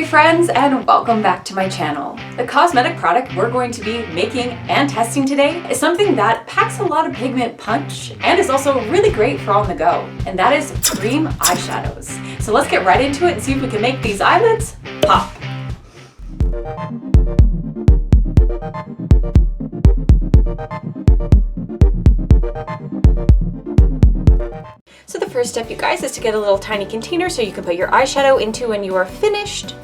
friends, and welcome back to my channel. The cosmetic product we're going to be making and testing today is something that packs a lot of pigment punch and is also really great for on the go, and that is cream eyeshadows. So let's get right into it and see if we can make these eyelids pop. So the first step, you guys, is to get a little tiny container so you can put your eyeshadow into when you are finished.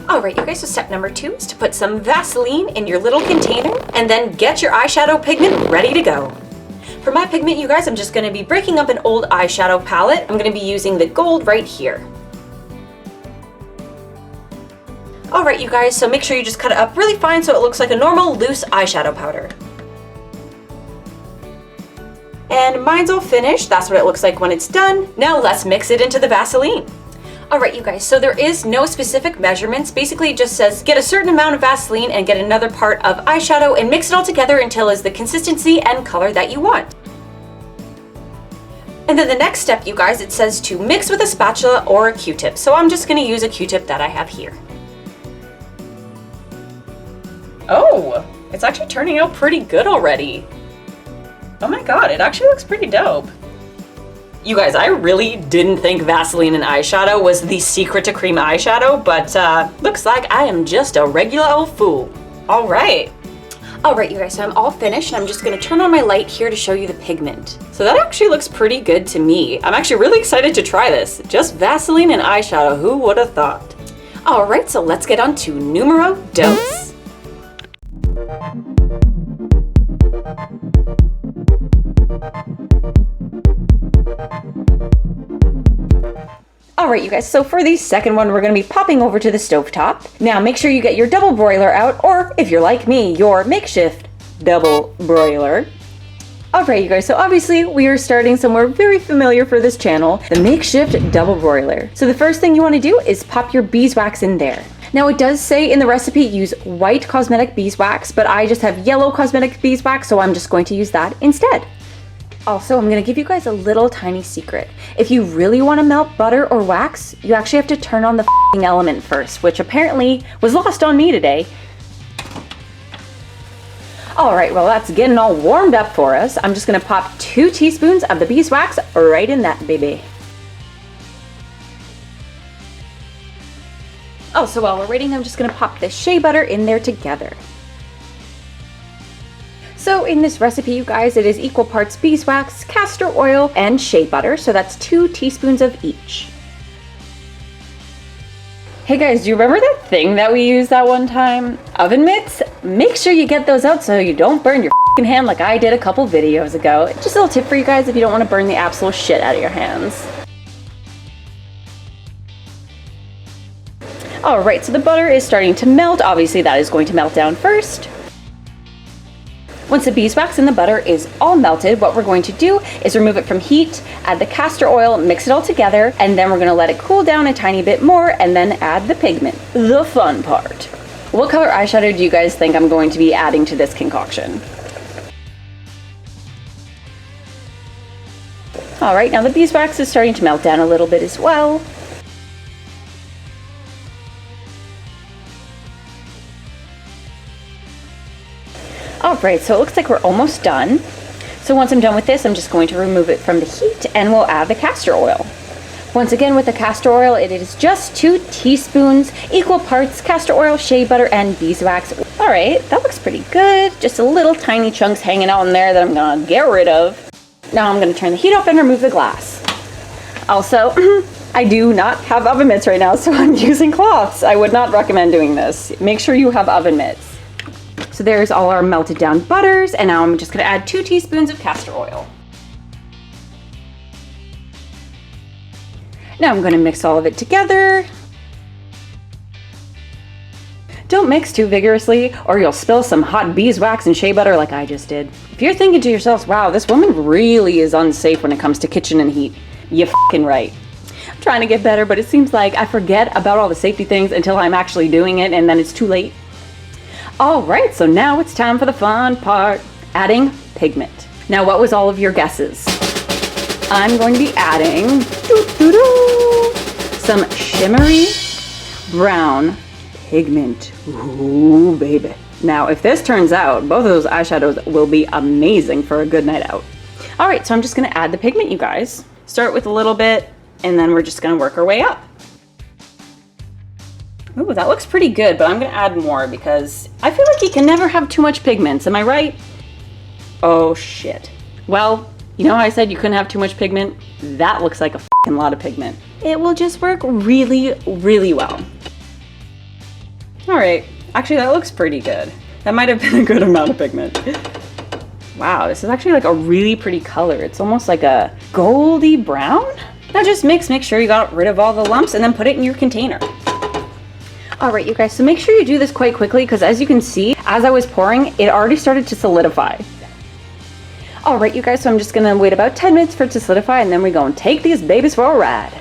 Alright, you guys, so step number 2 is to put some Vaseline in your little container and then get your eyeshadow pigment ready to go. For my pigment, you guys, I'm just going to be breaking up an old eyeshadow palette. I'm going to be using the gold right here. Alright, you guys, so make sure you just cut it up really fine so it looks like a normal loose eyeshadow powder. And mine's all finished. That's what it looks like when it's done. Now let's mix it into the Vaseline. Alright, you guys, so there is no specific measurements. Basically it just says get a certain amount of Vaseline and get another part of eyeshadow and mix it all together until it's the consistency and color that you want. And then the next step, you guys, it says to mix with a spatula or a Q-tip. So I'm just going to use a Q-tip that I have here. Oh, it's actually turning out pretty good already. Oh my god, it actually looks pretty dope. You guys, I really didn't think Vaseline and eyeshadow was the secret to cream eyeshadow, but looks like I am just a regular old fool. Alright. Alright, you guys, so I'm all finished and I'm just going to turn on my light here to show you the pigment. So that actually looks pretty good to me. I'm actually really excited to try this. Just Vaseline and eyeshadow, who would have thought? Alright, so let's get on to numero dos. Alright, you guys, so for the second one, we're going to be popping over to the stovetop. Now, make sure you get your double broiler out, or if you're like me, your makeshift double broiler. Alright, you guys, so obviously we are starting somewhere very familiar for this channel, the makeshift double broiler. So the first thing you want to do is pop your beeswax in there. Now, it does say in the recipe use white cosmetic beeswax, but I just have yellow cosmetic beeswax, so I'm just going to use that instead. Also, I'm going to give you guys a little tiny secret. If you really want to melt butter or wax, you actually have to turn on the f***ing element first, which apparently was lost on me today. Alright, well, that's getting all warmed up for us. I'm just going to pop 2 teaspoons of the beeswax right in that baby. Oh, so while we're waiting, I'm just going to pop the shea butter in there together. So in this recipe, you guys, it is equal parts beeswax, castor oil, and shea butter, so that's 2 teaspoons of each. Hey guys, do you remember that thing that we used that one time? Oven mitts? Make sure you get those out so you don't burn your f***ing hand like I did a couple videos ago. Just a little tip for you guys if you don't want to burn the absolute shit out of your hands. Alright, so the butter is starting to melt. Obviously that is going to melt down first. Once the beeswax and the butter is all melted, what we're going to do is remove it from heat, add the castor oil, mix it all together, and then we're going to let it cool down a tiny bit more and then add the pigment. The fun part. What color eyeshadow do you guys think I'm going to be adding to this concoction? Alright, now the beeswax is starting to melt down a little bit as well. Alright, so it looks like we're almost done. So once I'm done with this, I'm just going to remove it from the heat and we'll add the castor oil. Once again, with the castor oil, it is just 2 teaspoons, equal parts castor oil, shea butter, and beeswax. Alright, that looks pretty good. Just a little tiny chunks hanging out in there that I'm gonna get rid of. Now I'm gonna turn the heat off and remove the glass. Also, I do not have oven mitts right now, so I'm using cloths. I would not recommend doing this. Make sure you have oven mitts. So there's all our melted down butters, and now I'm just going to add 2 teaspoons of castor oil. Now I'm going to mix all of it together. Don't mix too vigorously or you'll spill some hot beeswax and shea butter like I just did. If you're thinking to yourselves, wow, this woman really is unsafe when it comes to kitchen and heat, you're f***ing right. I'm trying to get better, but it seems like I forget about all the safety things until I'm actually doing it and then it's too late. Alright, so now it's time for the fun part, adding pigment. Now, what was all of your guesses? I'm going to be adding some shimmery brown pigment. Ooh, baby. Now, if this turns out, both of those eyeshadows will be amazing for a good night out. All right, so I'm just gonna add the pigment, you guys. Start with a little bit, and then we're just gonna work our way up. Ooh, that looks pretty good, but I'm gonna add more because I feel like you can never have too much pigments, am I right? Oh shit. Well, you know how I said you couldn't have too much pigment? That looks like a fucking lot of pigment. It will just work really, really well. All right, actually that looks pretty good. That might have been a good amount of pigment. Wow, this is actually like a really pretty color. It's almost like a goldy brown. Now just make sure you got rid of all the lumps and then put it in your container. All right, you guys, so make sure you do this quite quickly because as you can see, as I was pouring, it already started to solidify. All right, you guys, so I'm just gonna wait about 10 minutes for it to solidify and then we go and take these babies for a ride.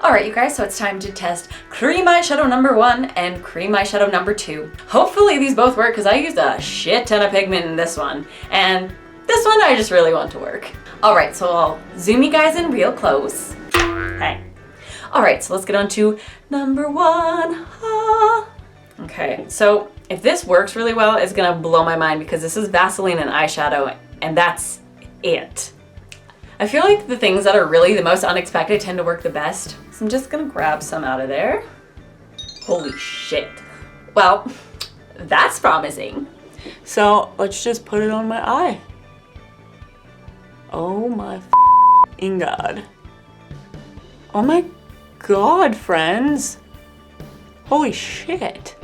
All right, you guys, so it's time to test cream eyeshadow number 1 and cream eyeshadow number 2. Hopefully these both work because I used a shit ton of pigment in this one and this one I just really want to work. All right, so I'll zoom you guys in real close. Hey. All right, so let's get on to number 1. Okay, so if this works really well, it's gonna blow my mind because this is Vaseline and eyeshadow and that's it. I feel like the things that are really the most unexpected tend to work the best. So I'm just gonna grab some out of there. Holy shit. Well, that's promising. So let's just put it on my eye. Oh my f***ing god. Oh my god, friends. Holy shit.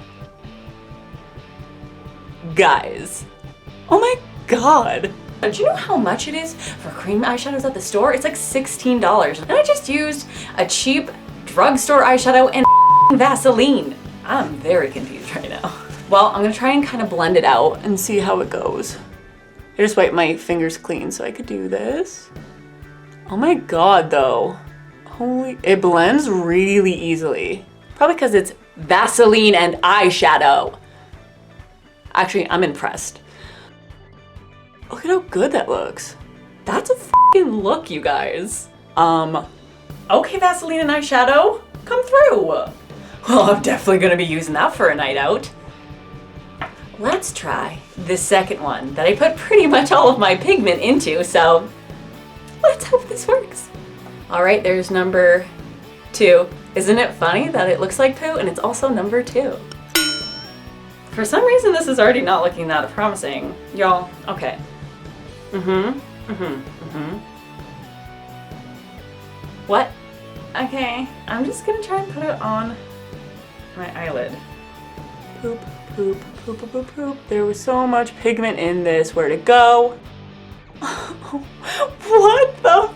Guys. Oh my god. Do you know how much it is for cream eyeshadows at the store? It's like $16. And I just used a cheap drugstore eyeshadow and Vaseline. I'm very confused right now. Well, I'm gonna try and kind of blend it out and see how it goes. I just wiped my fingers clean so I could do this. Oh my god, though. Holy, it blends really easily. Probably because it's Vaseline and eyeshadow. Actually, I'm impressed. Look at how good that looks. That's a f***ing look, you guys. Okay, Vaseline and eyeshadow, come through. Well, I'm definitely gonna be using that for a night out. Let's try the second one that I put pretty much all of my pigment into, so let's hope this works. All right, there's number 2. Isn't it funny that it looks like poo and it's also number 2? For some reason, this is already not looking that promising. Y'all, okay. What? Okay, I'm just gonna try and put it on my eyelid. Poop, poop, poop, poop, poop, poop. There was so much pigment in this. Where'd it go? What the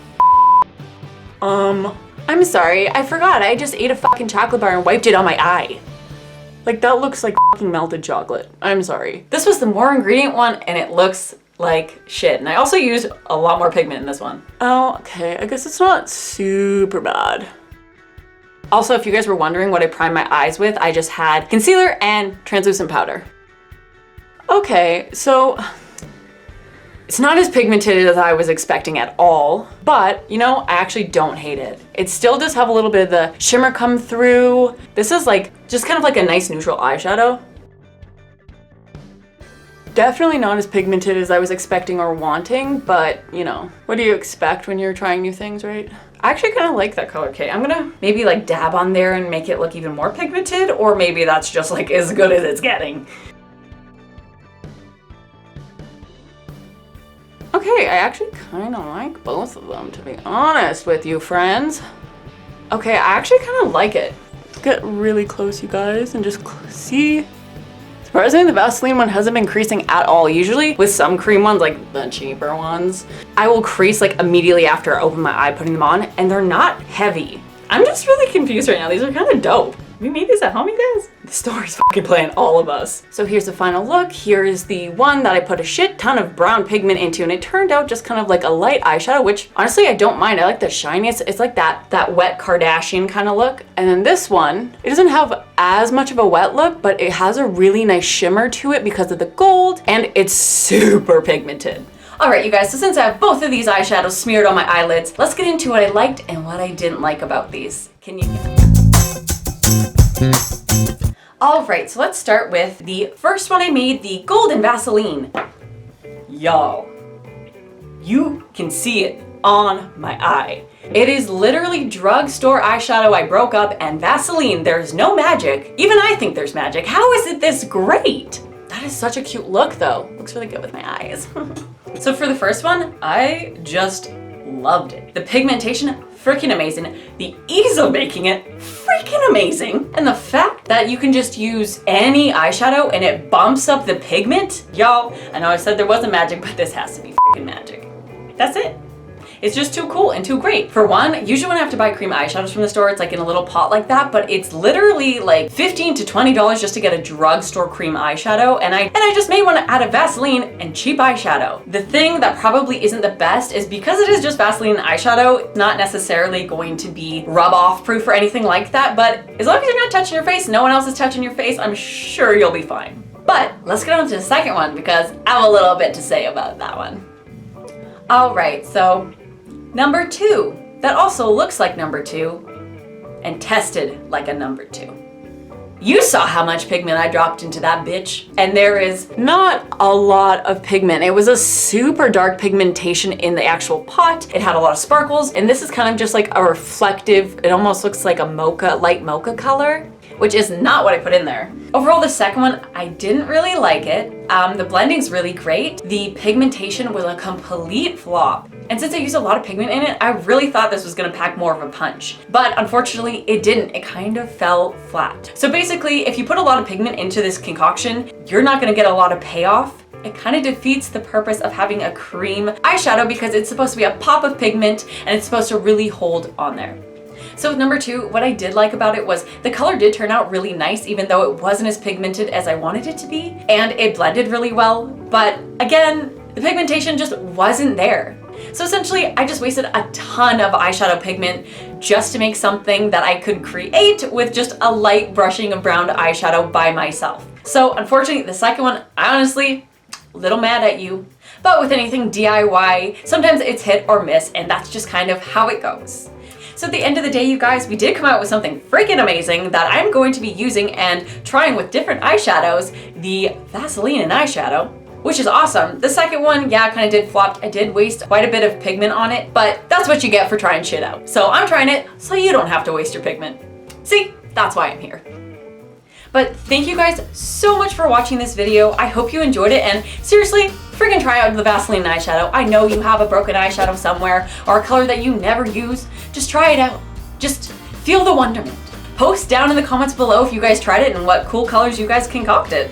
I'm sorry, I forgot. I just ate a fucking chocolate bar and wiped it on my eye. Like, that looks like fucking melted chocolate. I'm sorry. This was the more ingredient one and it looks like shit. And I also used a lot more pigment in this one. Oh, okay. I guess it's not super bad. Also, if you guys were wondering what I primed my eyes with, I just had concealer and translucent powder. Okay, so it's not as pigmented as I was expecting at all, but you know, I actually don't hate it. It still does have a little bit of the shimmer come through. This is like, just kind of like a nice neutral eyeshadow. Definitely not as pigmented as I was expecting or wanting, but you know, what do you expect when you're trying new things, right? I actually kind of like that color. Okay, I'm gonna maybe like dab on there and make it look even more pigmented, or maybe that's just like as good as it's getting. Okay, I actually kind of like both of them, to be honest with you, friends. Okay, I actually kind of like it. Get really close, you guys, and just see. Surprisingly, the Vaseline one hasn't been creasing at all. Usually with some cream ones, like the cheaper ones, I will crease like immediately after I open my eye putting them on, and they're not heavy. I'm just really confused right now. These are kind of dope. We made these at home, you guys? The store is fucking playing all of us. So here's the final look. Here is the one that I put a shit ton of brown pigment into, and it turned out just kind of like a light eyeshadow, which honestly I don't mind. I like the shiny. It's like that wet Kardashian kind of look. And then this one, it doesn't have as much of a wet look, but it has a really nice shimmer to it because of the gold, and it's super pigmented. Alright you guys, so since I have both of these eyeshadows smeared on my eyelids, let's get into what I liked and what I didn't like about these. Can you... Alright, so let's start with the first one I made, the Golden Vaseline. Y'all, you can see it on my eye. It is literally drugstore eyeshadow I broke up and Vaseline. There's no magic. Even I think there's magic. How is it this great? That is such a cute look though. Looks really good with my eyes. So for the first one, I just loved it. The pigmentation, freaking amazing. The ease of making it, freaking amazing. And the fact that you can just use any eyeshadow and it bumps up the pigment. Y'all, I know I said there wasn't magic, but this has to be freaking magic. That's it. It's just too cool and too great. For one, usually when I have to buy cream eyeshadows from the store, it's like in a little pot like that, but it's literally like $15 to $20 just to get a drugstore cream eyeshadow. And I just made one out of Vaseline and cheap eyeshadow. The thing that probably isn't the best is because it is just Vaseline eyeshadow, it's not necessarily going to be rub off proof or anything like that, but as long as you're not touching your face, no one else is touching your face, I'm sure you'll be fine. But let's get on to the second one because I have a little bit to say about that one. All right, so number 2, that also looks like number 2 and tested like a number 2. You saw how much pigment I dropped into that bitch. And there is not a lot of pigment. It was a super dark pigmentation in the actual pot. It had a lot of sparkles, and this is kind of just like a reflective, it almost looks like a mocha, light mocha color, which is not what I put in there. Overall, the second one, I didn't really like it. The blending's really great. The pigmentation was a complete flop. And since I used a lot of pigment in it, I really thought this was gonna pack more of a punch. But unfortunately, it didn't. It kind of fell flat. So basically, if you put a lot of pigment into this concoction, you're not gonna get a lot of payoff. It kind of defeats the purpose of having a cream eyeshadow because it's supposed to be a pop of pigment and it's supposed to really hold on there. So with number 2, what I did like about it was the color did turn out really nice, even though it wasn't as pigmented as I wanted it to be, and it blended really well. But again, the pigmentation just wasn't there. So essentially, I just wasted a ton of eyeshadow pigment just to make something that I could create with just a light brushing of brown eyeshadow by myself. So unfortunately, the second one, I honestly, a little mad at you. But with anything DIY, sometimes it's hit or miss, and that's just kind of how it goes. So at the end of the day, you guys, we did come out with something freaking amazing that I'm going to be using and trying with different eyeshadows, the Vaseline and eyeshadow, which is awesome. The second one, yeah, kind of did flop. I did waste quite a bit of pigment on it, but that's what you get for trying shit out. So I'm trying it so you don't have to waste your pigment. See, that's why I'm here. But thank you guys so much for watching this video. I hope you enjoyed it, and seriously, freaking try out the Vaseline eyeshadow. I know you have a broken eyeshadow somewhere or a color that you never use. Just try it out. Just feel the wonderment. Post down in the comments below if you guys tried it and what cool colors you guys concocted.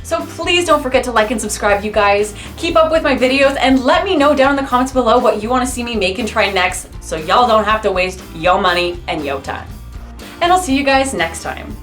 So please don't forget to like and subscribe, you guys. Keep up with my videos and let me know down in the comments below what you want to see me make and try next so y'all don't have to waste your money and your time. And I'll see you guys next time.